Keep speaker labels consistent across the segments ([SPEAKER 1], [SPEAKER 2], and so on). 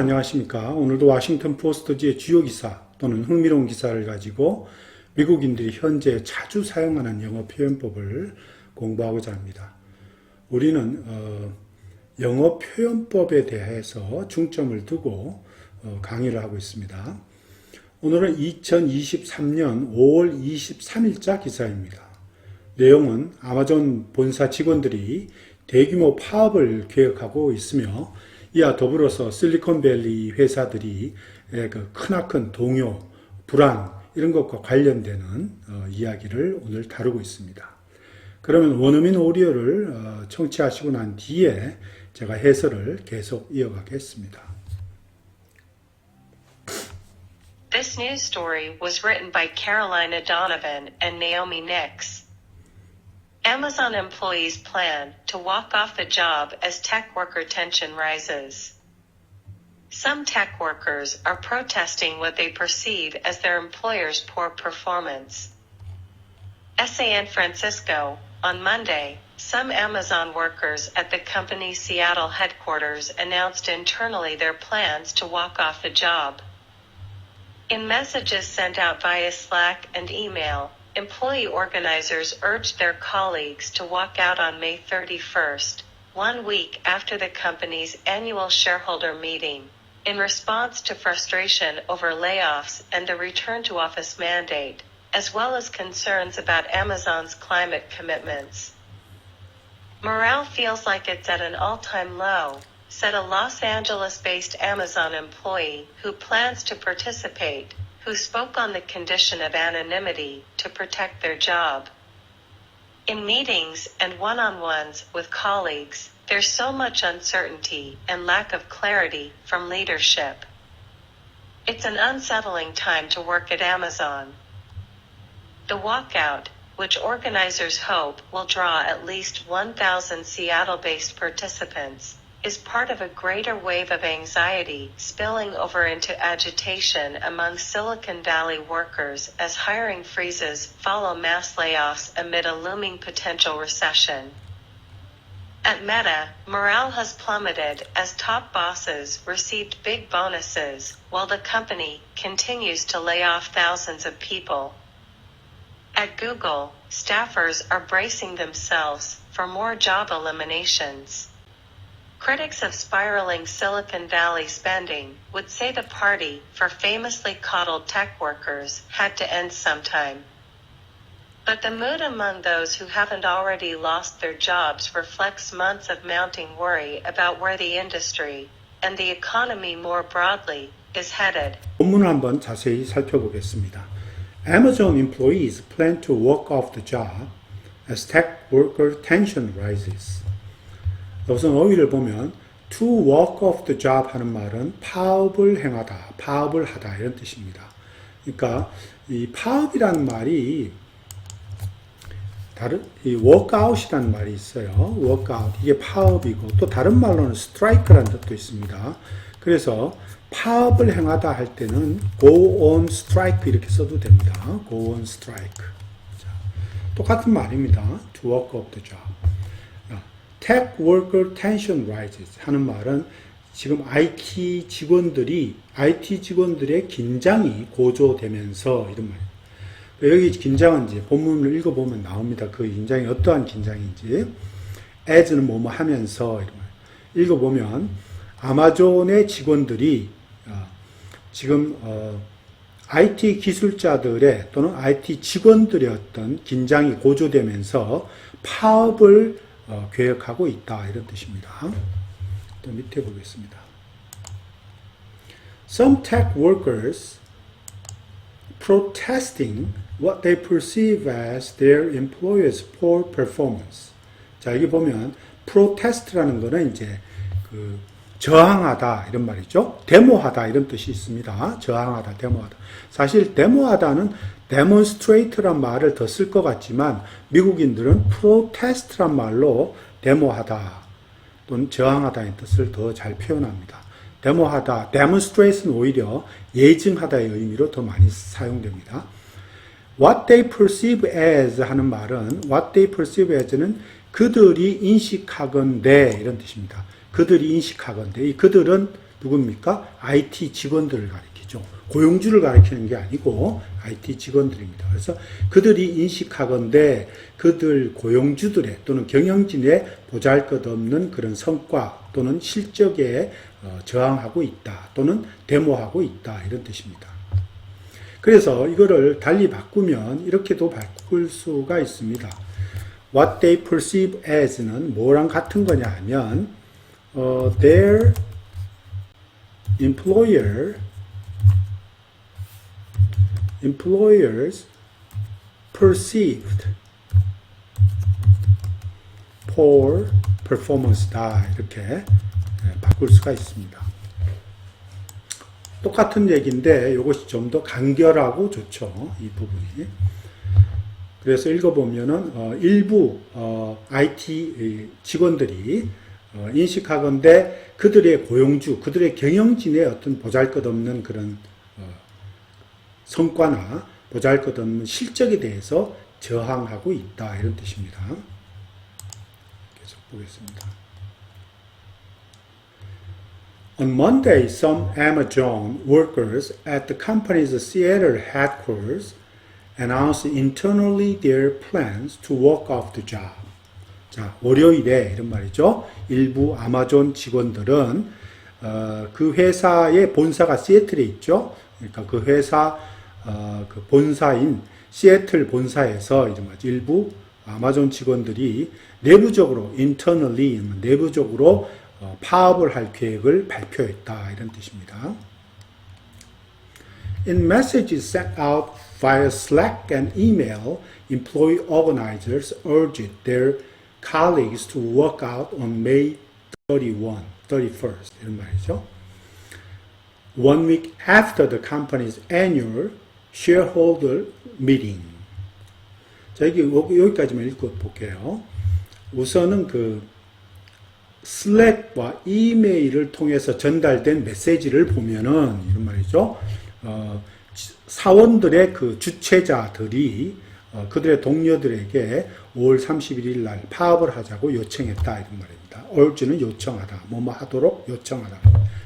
[SPEAKER 1] 안녕하십니까. 오늘도 워싱턴 포스트지의 주요 기사 또는 흥미로운 기사를 가지고 미국인들이 현재 자주 사용하는 영어 표현법을 공부하고자 합니다. 우리는 영어 표현법에 대해서 중점을 두고 강의를 하고 있습니다. 오늘은 2023년 5월 23일자 기사입니다. 내용은 아마존 본사 직원들이 대규모 파업을 계획하고 있으며 이와 더불어서 실리콘밸리 회사들이 그 크나큰 동요, 불안 이런 것과 관련되는 이야기를 오늘 다루고 있습니다. 그러면 원어민 오디오를 청취하시고 난 뒤에 제가 해설을 계속 이어가겠습니다.
[SPEAKER 2] This news story was written by Carolina Donovan and Naomi Nix. Amazon employees plan to walk off the job as tech worker tension rises. Some tech workers are protesting what they perceive as their employer's poor performance. San Francisco, on Monday, some Amazon workers at the company's Seattle headquarters announced internally their plans to walk off the job. In messages sent out via Slack and email, employee organizers urged their colleagues to walk out on May 31st, 1 week after the company's annual shareholder meeting, in response to frustration over layoffs and the return-to-office mandate, as well as concerns about Amazon's climate commitments. Morale feels like it's at an all-time low, said a Los Angeles-based Amazon employee who plans to participate, who spoke on the condition of anonymity to protect their job. In meetings and one-on-ones with colleagues, there's so much uncertainty and lack of clarity from leadership. It's an unsettling time to work at Amazon. The walkout, which organizers hope will draw at least 1,000 Seattle-based participants, is part of a greater wave of anxiety spilling over into agitation among Silicon Valley workers as hiring freezes follow mass layoffs amid a looming potential recession. At Meta, morale has plummeted as top bosses received big bonuses while the company continues to lay off thousands of people. At Google, staffers are bracing themselves for more job eliminations. Critics of spiraling Silicon Valley spending would say the party for famously coddled tech workers had to end sometime. But the mood among those who haven't already lost their jobs reflects months of mounting worry about where the industry, and the economy more broadly, is headed.
[SPEAKER 1] 본문을 한번 자세히 살펴보겠습니다. Amazon employees plan to walk off the job as tech worker tension rises. 우선 어휘를 보면 to walk off the job 하는 말은 파업을 행하다, 파업을 하다 이런 뜻입니다. 그러니까 이 파업이라는 말이 이 workout이라는 말이 있어요. workout 이게 파업이고 또 다른 말로는 strike라는 뜻도 있습니다. 그래서 파업을 행하다 할 때는 go on strike 이렇게 써도 됩니다. go on strike. 자, 똑같은 말입니다. to walk off the job. Tech worker tension rises 하는 말은 지금 IT 직원들의 긴장이 고조되면서 이런 말이에요. 여기 긴장은 이제 본문을 읽어보면 나옵니다. 그 긴장이 어떠한 긴장인지. as는 뭐뭐 하면서 이런 말. 읽어보면 아마존의 직원들이 지금 IT 기술자들의 또는 IT 직원들의 어떤 긴장이 고조되면서 파업을 계획하고 있다 이런 뜻입니다. 또 밑에 보겠습니다. Some tech workers protesting what they perceive as their employer's poor performance. 자, 여기 보면 protest라는 거는 이제 그 저항하다 이런 말이죠. 데모하다 이런 뜻이 있습니다. 저항하다, 데모하다. 사실 데모하다는 demonstrate란 말을 더 쓸 것 같지만 미국인들은 protest란 말로 데모하다 또는 저항하다의 뜻을 더 잘 표현합니다. 데모하다, demonstrate는 오히려 예증하다의 의미로 더 많이 사용됩니다. What they perceive as 하는 말은 what they perceive as는 그들이 인식하건대 이런 뜻입니다. 그들이 인식하건대 이 그들은 누굽니까? IT 직원들을 가리키죠. 고용주를 가리키는 게 아니고 IT 직원들입니다. 그래서 그들이 인식하건대 그들 고용주들의 또는 경영진의 보잘것없는 그런 성과 또는 실적에 저항하고 있다 또는 데모하고 있다 이런 뜻입니다. 그래서 이거를 달리 바꾸면 이렇게도 바꿀 수가 있습니다. What they perceive as는 뭐랑 같은 거냐 하면 their employers perceived poor performance다 이렇게 바꿀 수가 있습니다. 똑같은 얘기인데 이것이 좀 더 간결하고 좋죠. 이 부분이. 그래서 읽어보면은 일부 IT 직원들이 인식하건대 그들의 고용주, 그들의 경영진의 어떤 보잘것없는 그런 성과나 보잘것없는 실적에 대해서 저항하고 있다 이런 뜻입니다. 계속 보겠습니다. On Monday, some Amazon workers at the company's Seattle headquarters announced internally their plans to walk off the job. 자, 월요일에 이런 말이죠. 일부 아마존 직원들은 그 회사의 본사가 시애틀에 있죠. 그러니까 그 회사 그 본사인 시애틀 본사에서 이런 말이죠. 일부 아마존 직원들이 내부적으로 internally 내부적으로 파업을 할 계획을 발표했다 이런 뜻입니다. In messages sent out via Slack and email, employee organizers urged their colleagues to walk out on May 31st 이런 말이죠. One week after the company's annual shareholder meeting. 자, 여기까지만 읽고 볼게요. 우선은 그 슬랙과 이메일을 통해서 전달된 메시지를 보면은 이런 말이죠. 사원들의 그 주최자들이 그들의 동료들에게 5월 31일 날 파업을 하자고 요청했다 이런 말입니다. urge는 요청하다, 뭐뭐 하도록 요청하다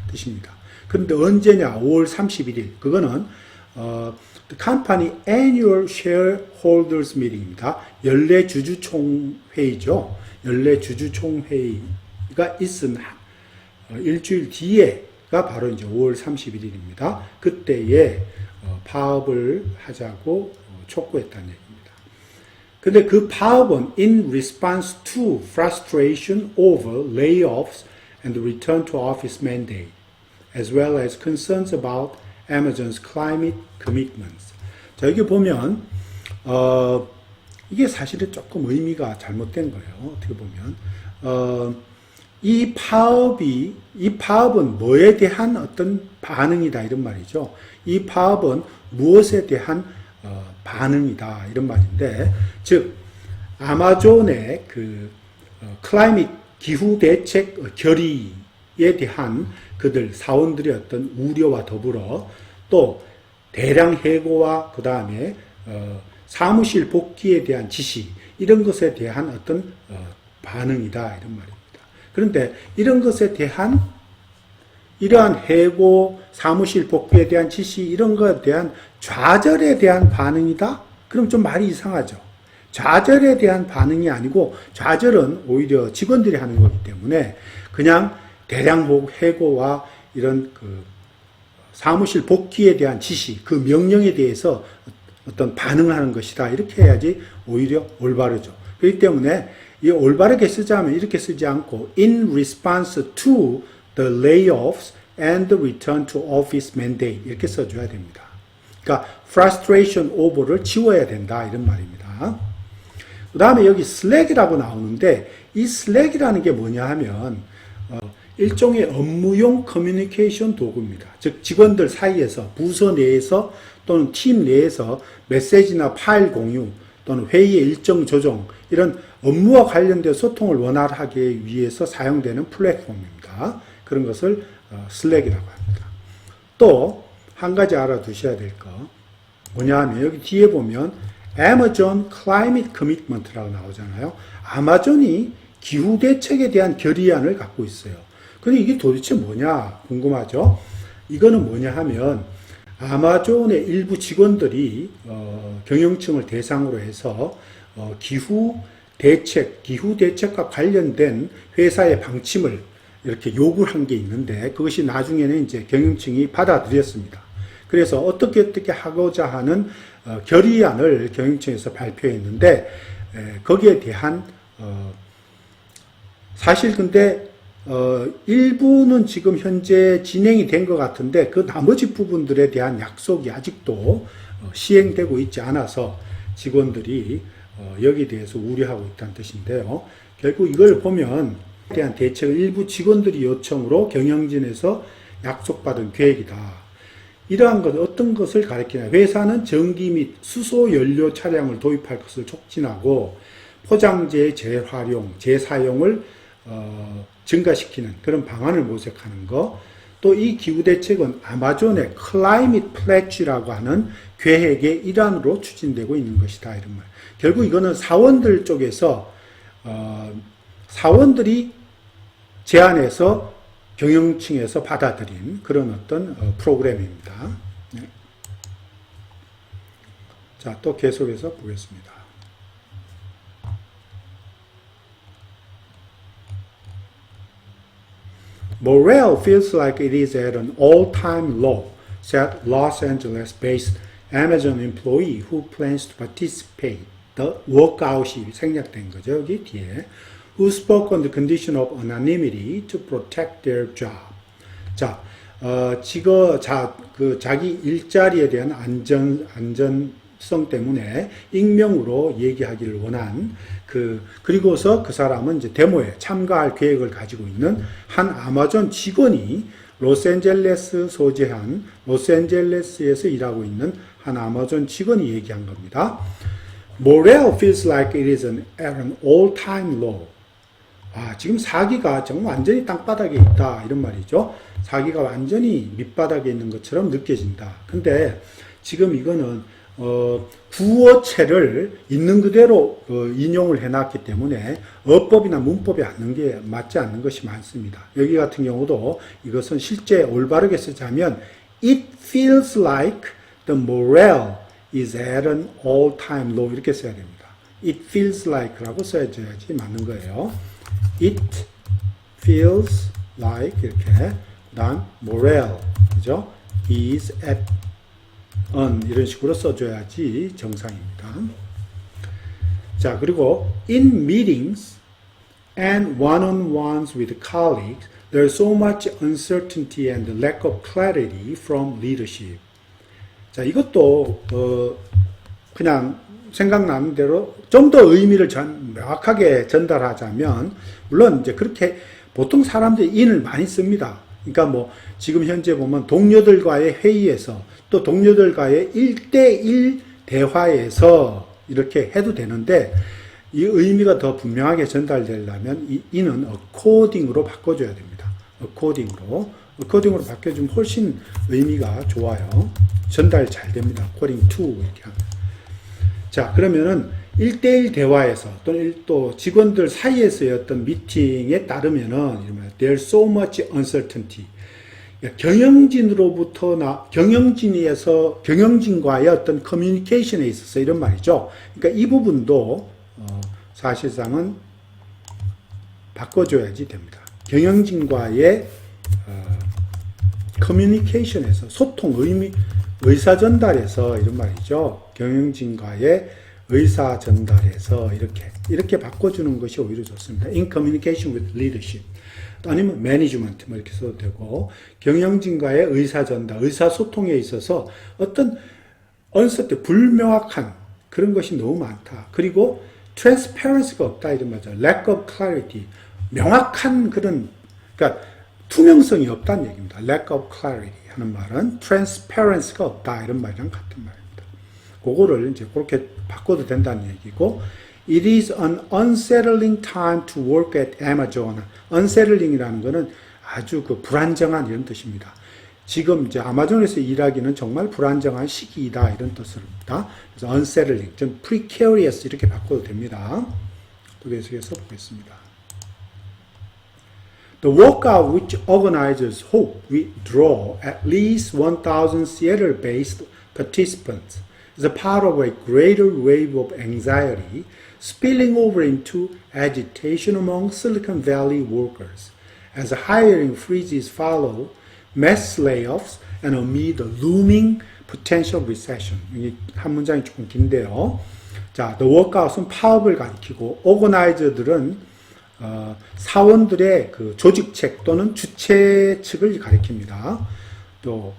[SPEAKER 1] 뜻입니다. 그런데 언제냐? 5월 31일. 그거는 the company annual shareholders meeting입니다. 연례 주주총회의죠. 연례 주주총회의가 있은 일주일 뒤에가 바로 이제 5월 31일입니다. 그때에 파업을 하자고 촉구했다는 얘기입니다. 근데 그 파업은 in response to frustration over layoffs and return to office mandate, as well as concerns about Amazon's climate commitments. 자, 여기 보면 이게 사실은 조금 의미가 잘못된 거예요. 어떻게 보면 이 파업은 뭐에 대한 어떤 반응이다 이런 말이죠. 이 파업은 무엇에 대한 반응이다 이런 말인데, 즉 아마존의 그 클라이밋 기후 대책 결의에 대한 그들 사원들의 어떤 우려와 더불어 또 대량 해고와 그 다음에 사무실 복귀에 대한 지시 이런 것에 대한 어떤 반응이다 이런 말입니다. 그런데 이런 것에 대한 이러한 해고, 사무실 복귀에 대한 지시 이런 것에 대한 좌절에 대한 반응이다? 그럼 좀 말이 이상하죠. 좌절에 대한 반응이 아니고 좌절은 오히려 직원들이 하는 거기 때문에 그냥 대량 해고와 이런 그 사무실 복귀에 대한 지시, 그 명령에 대해서 어떤 반응을 하는 것이다. 이렇게 해야지 오히려 올바르죠. 그렇기 때문에 이 올바르게 쓰자면 이렇게 쓰지 않고 in response to the layoffs and the return to office mandate 이렇게 써줘야 됩니다. 그러니까 frustration over를 지워야 된다 이런 말입니다. 그 다음에 여기 슬랙이라고 나오는데 이 슬랙이라는 게 뭐냐 하면 일종의 업무용 커뮤니케이션 도구입니다. 즉 직원들 사이에서 부서 내에서 또는 팀 내에서 메시지나 파일 공유 또는 회의의 일정 조정 이런 업무와 관련된 소통을 원활하게 위해서 사용되는 플랫폼입니다. 그런 것을 슬랙이라고 합니다. 또 한 가지 알아두셔야 될 거 뭐냐 하면 여기 뒤에 보면 Amazon Climate Commitment라고 나오잖아요. 아마존이 기후 대책에 대한 결의안을 갖고 있어요. 근데 이게 도대체 뭐냐 궁금하죠? 이거는 뭐냐 하면 아마존의 일부 직원들이 경영층을 대상으로 해서 기후 대책과 관련된 회사의 방침을 이렇게 요구한 게 있는데 그것이 나중에는 이제 경영층이 받아들였습니다. 그래서 어떻게 하고자 하는 결의안을 경영층에서 발표했는데 거기에 대한 사실 근데 일부는 지금 현재 진행이 된 것 같은데 그 나머지 부분들에 대한 약속이 아직도 시행되고 있지 않아서 직원들이 여기에 대해서 우려하고 있다는 뜻인데요. 결국 이걸 보면 대한 대책을 일부 직원들이 요청으로 경영진에서 약속받은 계획이다. 이러한 것 어떤 것을 가리키냐. 회사는 전기 및 수소 연료 차량을 도입할 것을 촉진하고 포장재의 재활용, 재사용을 증가시키는 그런 방안을 모색하는 것. 또 이 기후대책은 아마존의 클라이밋 플래지라고 하는 계획의 일환으로 추진되고 있는 것이다. 이런 말. 결국 이거는 사원들 쪽에서 사원들이 제안해서 경영층에서 받아들인 그런 어떤 프로그램입니다. 네. 자, 또 계속해서 보겠습니다. Morale feels like it is at an all-time low, said Los Angeles-based Amazon employee who plans to participate. The workout이 생략된 거죠. 여기 뒤에. Who spoke on the condition of anonymity to protect their job. 자, 자기 일자리에 대한 안전성 때문에 익명으로 얘기하기를 원한 그리고서 그 사람은 이제 데모에 참가할 계획을 가지고 있는 한 아마존 직원이 로스앤젤레스에서 일하고 있는 한 아마존 직원이 얘기한 겁니다. Morale feels like it is at an all-time low. 지금 사기가 정말 완전히 땅바닥에 있다. 이런 말이죠. 사기가 완전히 밑바닥에 있는 것처럼 느껴진다. 근데 지금 이거는 구어체를 있는 그대로 인용을 해놨기 때문에 어법이나 문법이 맞지 않는 것이 많습니다. 여기 같은 경우도 이것은 실제 올바르게 쓰자면 It feels like the morale is at an all-time low 이렇게 써야 됩니다. It feels like라고 써야지 맞는 거예요. It feels like 이렇게 그다음 morale 그죠? is at 이런 식으로 써줘야지 정상입니다. 자, 그리고 in meetings and one-on-ones with colleagues, there's so much uncertainty and lack of clarity from leadership. 자, 이것도 그냥 생각나는 대로 좀 더 의미를 명확하게 전달하자면 물론 이제 그렇게 보통 사람들이 in을 많이 씁니다. 그러니까 뭐 지금 현재 보면 동료들과의 회의에서 또 동료들과의 1대1 대화에서 이렇게 해도 되는데 이 의미가 더 분명하게 전달되려면 이 in은 according으로 바꿔줘야 됩니다. according으로 바꿔주면 훨씬 의미가 좋아요. 전달 잘 됩니다. according to 이렇게 하면. 자, 그러면은 1대1 대화에서 또 직원들 사이에서의 어떤 미팅에 따르면은 there's so much uncertainty. 경영진과의 어떤 커뮤니케이션에 있어서 이런 말이죠. 그러니까 이 부분도 사실상은 바꿔줘야지 됩니다. 경영진과의 커뮤니케이션에서 소통, 의사 전달에서 이런 말이죠. 경영진과의 의사 전달에서 이렇게 바꿔주는 것이 오히려 좋습니다. In communication with leadership. 아니면 management 뭐 이렇게 써도 되고 경영진과의 의사 전달, 의사소통에 있어서 어떤 불명확한 그런 것이 너무 많다. 그리고 transparency가 없다 이런 말이죠. lack of clarity. 명확한 그러니까 투명성이 없다는 얘기입니다. lack of clarity 하는 말은 transparency가 없다 이런 말이랑 같은 말입니다. 그거를 이제 그렇게 바꿔도 된다는 얘기고 It is an unsettling time to work at Amazon. unsettling이라는 것은 아주 불안정한 이런 뜻입니다. 지금 이제 아마존에서 일하기는 정말 불안정한 시기이다 이런 뜻입니다. 그래서 unsettling, 좀 precarious 이렇게 바꿔도 됩니다. 또 계속해서 보겠습니다. The walkout, which organizers hope will draw at least 1,000 Seattle-based participants, is a part of a greater wave of anxiety spilling over into agitation among Silicon Valley workers as hiring freezes follow mass layoffs and amid the looming potential recession. 이게 한 문장이 조금 긴데요. 자, the workout은 파업을 가리키고 organizer들은 사원들의 그 조직책 또는 주체 측을 가리킵니다. 또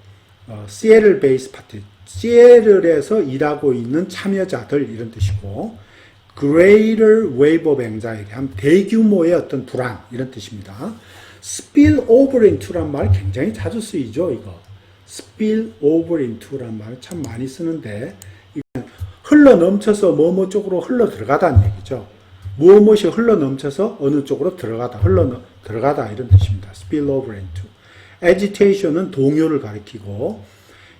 [SPEAKER 1] Seattle based party, 시애틀에서 일하고 있는 참여자들 이런 뜻이고 greater wave of anxiety, 한 대규모의 어떤 불안 이런 뜻입니다. spill over into란 말 굉장히 자주 쓰이죠. 이거 spill over into란 말 참 많이 쓰는데 이건 흘러 넘쳐서 뭐뭐 쪽으로 흘러 들어가다는 얘기죠. 무엇이 흘러 넘쳐서 어느 쪽으로 들어가다, 들어가다 이런 뜻입니다. spill over into. agitation은 동요를 가리키고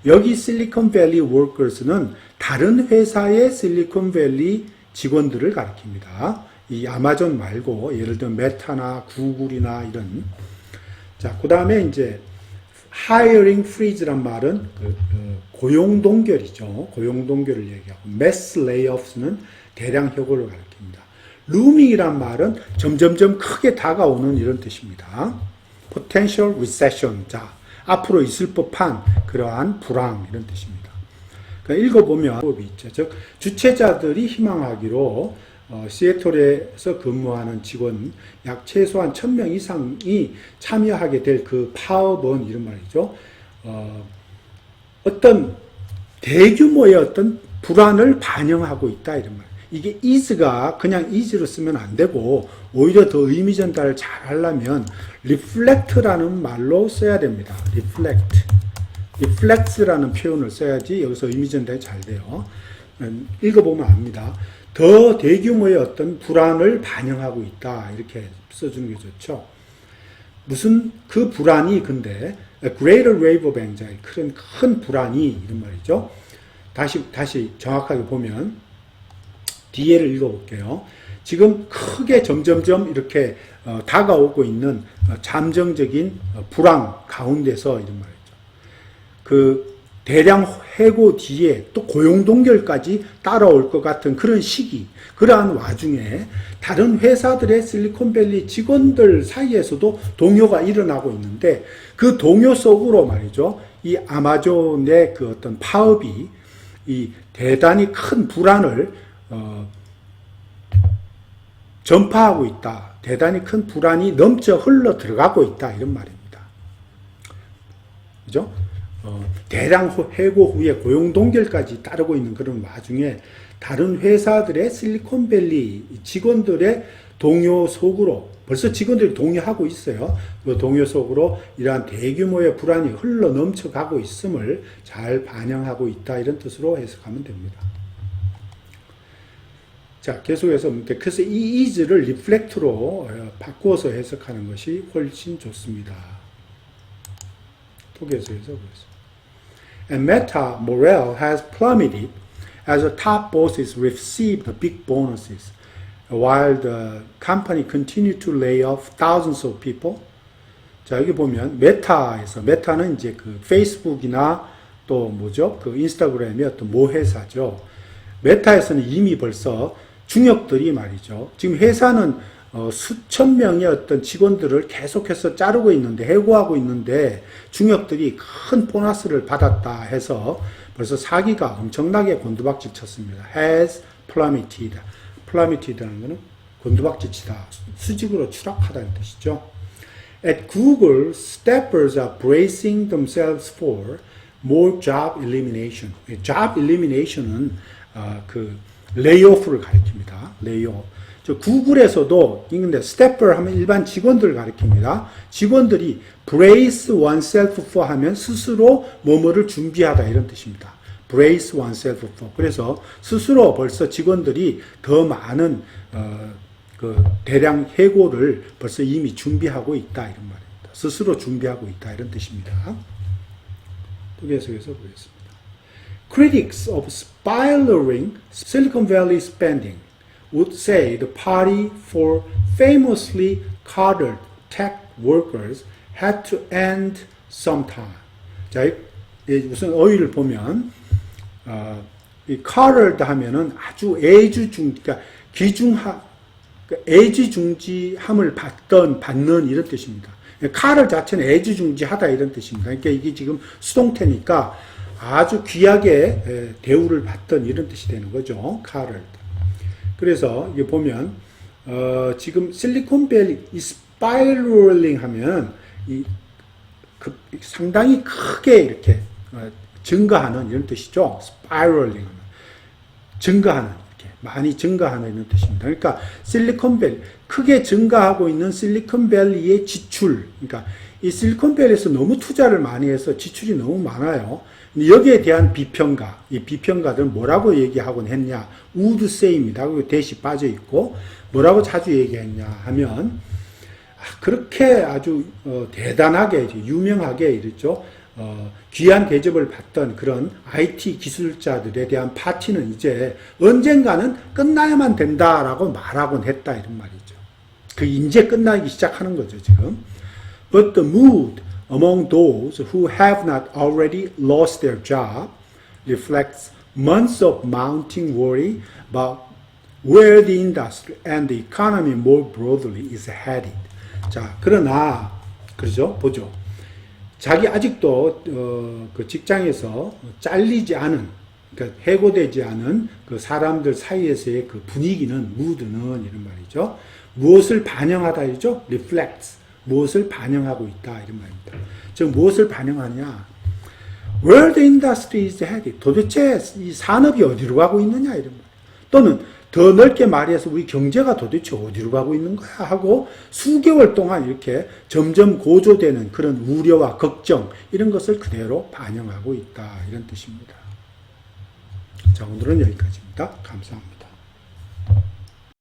[SPEAKER 1] 여기 실리콘밸리 워커스는 다른 회사의 실리콘밸리 직원들을 가리킵니다. 이 아마존 말고 예를 들면 메타나 구글이나 이런. 자, 그 다음에 이제 hiring freeze란 말은 고용 동결이죠. 고용 동결을 얘기하고 mass layoffs는 대량 해고를 가리킵니다. looming이란 말은 점점점 크게 다가오는 이런 뜻입니다. potential recession. 자, 앞으로 있을 법한 그러한 불황 이런 뜻입니다. 그러니까 읽어보면 법이 있죠. 즉 주최자들이 희망하기로 시애틀에서 근무하는 직원 약 최소한 1,000명 이상이 참여하게 될 그 파업은 이런 말이죠. 어떤 대규모의 어떤 불안을 반영하고 있다 이런 말. 이게 is가 그냥 is로 쓰면 안 되고 오히려 더 의미 전달을 잘 하려면 reflect라는 말로 써야 됩니다. reflects라는 표현을 써야지 여기서 의미 전달이 잘 돼요. 읽어보면 압니다. 더 대규모의 어떤 불안을 반영하고 있다 이렇게 써주는 게 좋죠. 무슨 그 불안이 근데 a greater wave of anxiety 큰 불안이 이런 말이죠. 다시 정확하게 보면 뒤에를 읽어볼게요. 지금 크게 점점점 이렇게 다가오고 있는 잠정적인 불황 가운데서 이런 말이죠. 그 대량 해고 뒤에 또 고용 동결까지 따라올 것 같은 그런 시기, 그러한 와중에 다른 회사들의 실리콘밸리 직원들 사이에서도 동요가 일어나고 있는데 그 동요 속으로 말이죠. 이 아마존의 그 어떤 파업이 이 대단히 큰 불안을 전파하고 있다. 대단히 큰 불안이 넘쳐 흘러 들어가고 있다. 이런 말입니다. 그죠? 대량 해고 후에 고용 동결까지 따르고 있는 그런 와중에 다른 회사들의 실리콘밸리 직원들의 동요 속으로 벌써 직원들이 동요하고 있어요. 그 동요 속으로 이러한 대규모의 불안이 흘러 넘쳐가고 있음을 잘 반영하고 있다. 이런 뜻으로 해석하면 됩니다. 자, 계속해서 그래서 이 is를 reflect로 바꾸어서 해석하는 것이 훨씬 좋습니다. 또 계속해서 보겠습니다. And Meta morale has plummeted as the top bosses received the big bonuses, while the company continued to lay off thousands of people. 자, 여기 보면 메타는 이제 그 페이스북이나 또 뭐죠? 그 인스타그램의 어떤 모회사죠. 메타에서는 이미 벌써 중역들이 말이죠. 지금 회사는 수천 명의 어떤 직원들을 계속해서 자르고 있는데, 해고하고 있는데, 중역들이 큰 보너스를 받았다 해서 벌써 사기가 엄청나게 곤두박질 쳤습니다. has plummeted. plummeted라는 것은 곤두박질치다. 수직으로 추락하다는 뜻이죠. At Google, staffers are bracing themselves for more job elimination. job elimination은 그 레이오프를 가리킵니다. 레이오프. 저 구글에서도 근데 스태퍼 하면 일반 직원들을 가리킵니다. 직원들이 brace oneself for 하면 스스로 뭐뭐를 준비하다 이런 뜻입니다. brace oneself for. 그래서 스스로 벌써 직원들이 더 많은 그 대량 해고를 벌써 이미 준비하고 있다 이런 말입니다. 스스로 준비하고 있다 이런 뜻입니다. 또 계속해서 보겠습니다. Critics of spiraling Silicon Valley spending would say the party for famously coddled tech workers had to end sometime. 자, 우선 어휘를 보면 이 carred 하면은 아주 그러니까 애지중지함을 받는 이런 뜻입니다. car를 자체는 애지중지하다 이런 뜻입니다. 그러니까 이게 지금 수동태니까 아주 귀하게 대우를 받던 이런 뜻이 되는 거죠. carred. 그래서 이게 보면 지금 실리콘밸리 이 스파이럴링 하면 상당히 크게 이렇게 증가하는 이런 뜻이죠. 스파이럴링 하면 증가하는 이렇게 많이 증가하는 이런 뜻입니다. 그러니까 실리콘밸리 크게 증가하고 있는 실리콘밸리의 지출. 그러니까 이 실리콘밸리에서 너무 투자를 많이 해서 지출이 너무 많아요. 여기에 대한 비평가, 이 비평가들은 뭐라고 얘기하곤 했냐? would say입니다. 그리고 대시 빠져 있고 뭐라고 자주 얘기했냐 하면 그렇게 아주 대단하게 유명하게 이랬죠. 귀한 대접을 받던 그런 IT 기술자들에 대한 파티는 이제 언젠가는 끝나야만 된다라고 말하곤 했다 이런 말이죠. 그 이제 끝나기 시작하는 거죠 지금. But the mood among those who have not already lost their job reflects months of mounting worry about where the industry and the economy more broadly is headed. 자, 그러나 그러죠, 보죠. 자기 아직도 그 직장에서 잘리지 않은, 그러니까 해고되지 않은 그 사람들 사이에서의 그 분위기는 무드는 이런 말이죠. 무엇을 반영하다이죠? reflects. 무엇을 반영하고 있다 이런 말입니다. 즉 무엇을 반영하냐? Where the industry is headed. 도대체 이 산업이 어디로 가고 있느냐 이런 말. 또는 더 넓게 말해서 우리 경제가 도대체 어디로 가고 있는 거야 하고 수개월 동안 이렇게 점점 고조되는 그런 우려와 걱정 이런 것을 그대로 반영하고 있다 이런 뜻입니다. 자, 오늘은 여기까지입니다. 감사합니다.